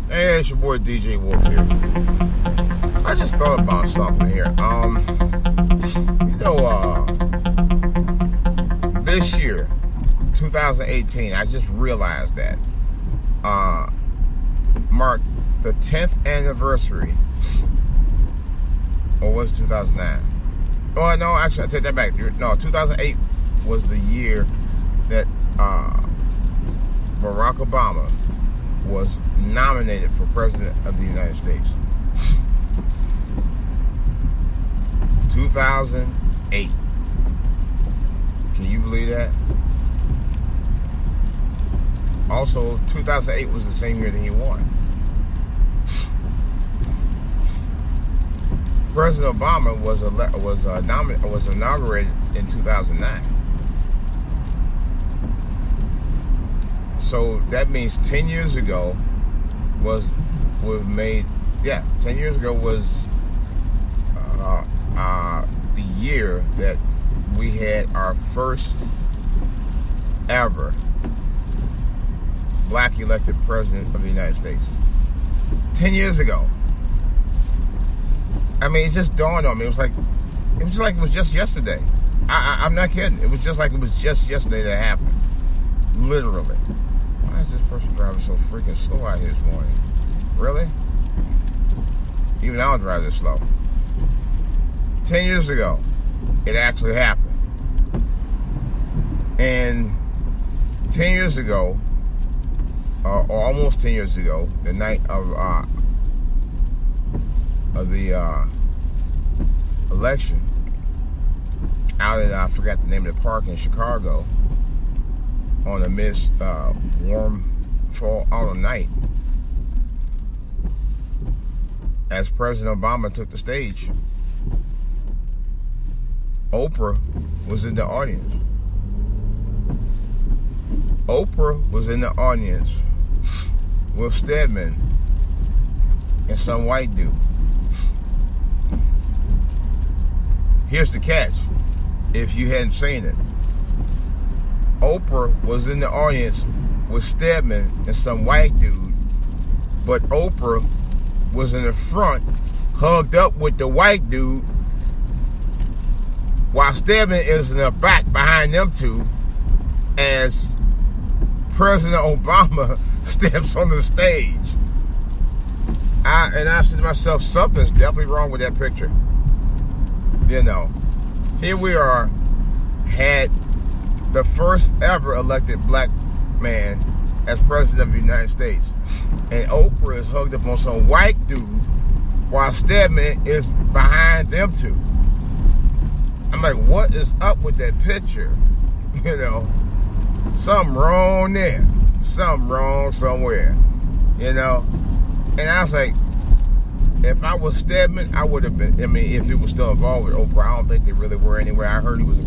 Hey, it's your boy DJ Wolf here. I just thought about something here. This year, 2018, I just realized that marked the 10th anniversary, or was it 2009? Oh no, actually, I take that back. No, 2008 was the year that Barack Obama was nominated for President of the United States. 2008. Can you believe that? Also, 2008 was the same year that he won. President Obama was inaugurated in 2009. So that means 10 years ago was 10 years ago was the year that we had our first ever black elected president of the United States. 10 years ago. I mean, it just dawned on me. It was like it was just yesterday. I'm not kidding. It was just like it was just yesterday that happened. Literally. Why is this person driving so freaking slow out here this morning? Really? Even I don't drive this slow. 10 years ago, it actually happened. And 10 years ago, or almost 10 years ago, the night of the election, out in, I forgot the name of the park in Chicago, on a warm fall autumn night, as President Obama took the stage, Oprah was in the audience. Oprah was in the audience with Stedman and some white dude. Here's the catch, if you hadn't seen it. Oprah was in the audience with Stedman and some white dude, but Oprah was in the front, hugged up with the white dude, while Stedman is in the back behind them two, as President Obama steps on the stage. I said to myself, something's definitely wrong with that picture. You know, here we are, had the first ever elected black man as president of the United States, and Oprah is hugged up on some white dude while Stedman is behind them two. I'm like, what is up with that picture? You know, something wrong there, something wrong somewhere, you know. And I was like, if I was Stedman, I would have been. I mean, if it was still involved with Oprah, I don't think they really were anyway. I heard it was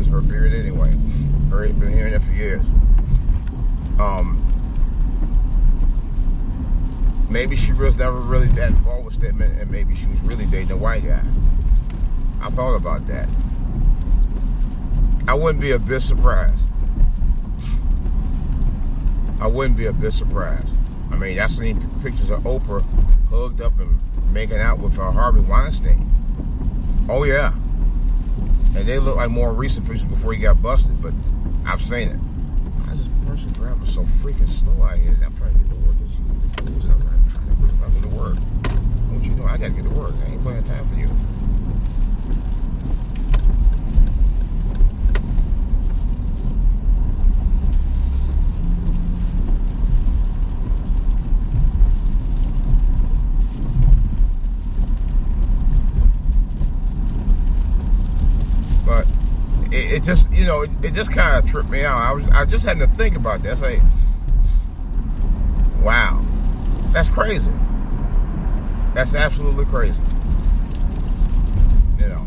her period anyway. I've been hearing that for years. Maybe she was never really that involved with Stedman, and maybe she was really dating a white guy. I thought about that. I wouldn't be a bit surprised. I wouldn't be a bit surprised. I mean, I've seen pictures of Oprah hugged up and making out with Harvey Weinstein. Oh yeah. And they look like more recent pictures before he got busted, but I've seen it. Why is this person driving so freaking slow out here? I'm trying to get to work. I'm trying to get to work. What you doing? I gotta get to work. I ain't plenty of time for you. But it just, you know, it just kind of tripped me out. I just had to think about that. Say, wow, that's crazy. That's absolutely crazy. You know.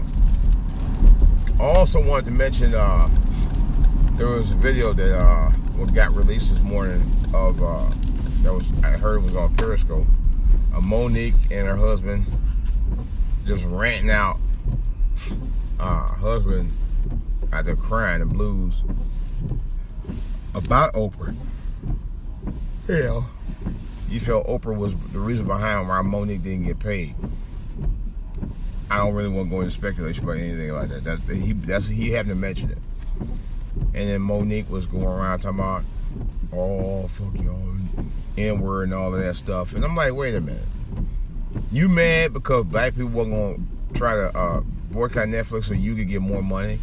I also wanted to mention there was a video that got released this morning of I heard it was on Periscope. Monique and her husband just ranting out. Husband out there crying the blues about Oprah. Hell, he felt Oprah was the reason behind why Monique didn't get paid. I don't really want to go into speculation about anything like that. He happened to mention it. And then Monique was going around talking about, oh, fuck y'all, N-word and all of that stuff. And I'm like, wait a minute. You mad because black people were going to try to boycott Netflix so you could get more money?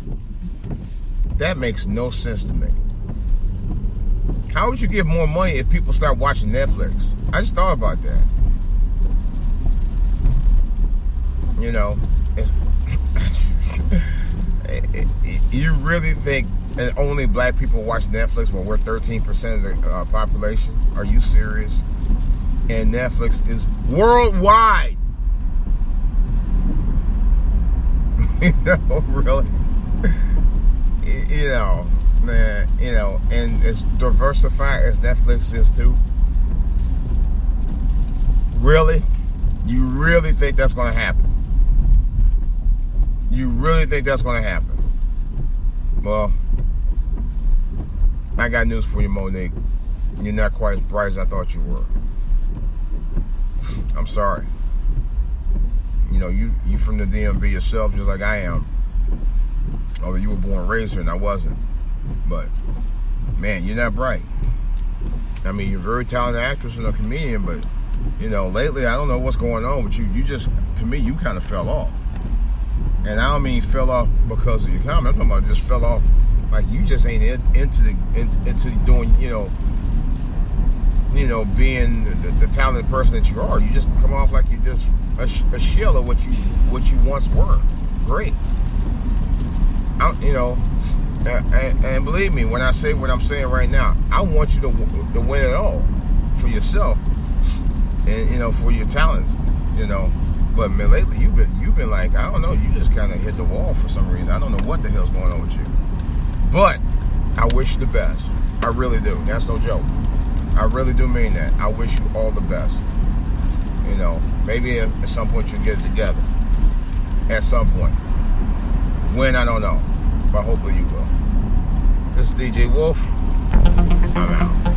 That makes no sense to me. How would you get more money if people start watching Netflix? I just thought about that. You know, you really think that only black people watch Netflix when we're 13% of the population? Are you serious? And Netflix is worldwide. You know, really? You know, man, you know, and as diversified as Netflix is too. Really? You really think that's going to happen? You really think that's going to happen? Well, I got news for you, Monique. You're not quite as bright as I thought you were. I'm sorry. You know, you from the DMV yourself, just like I am. Although you were born and raised here and I wasn't. But, man, you're not bright. I mean, you're a very talented actress and a comedian, but, you know, lately, I don't know what's going on with you. You just, to me, you kind of fell off. And I don't mean fell off because of your comment. I'm talking about just fell off like you just ain't into doing, you know, being the talented person that you are. You just come off like you're just a shell of what you once were. Great. You know, and believe me, when I say what I'm saying right now, I want you to win it all for yourself and, you know, for your talents, you know. But man, lately you've been like, I don't know, you just kind of hit the wall for some reason. I don't know what the hell's going on with you. But I wish you the best. I really do. That's no joke. I really do mean that. I wish you all the best. You know, maybe at some point you get it together. At some point. When, I don't know. But hopefully you will. This is DJ Wolf. I'm out.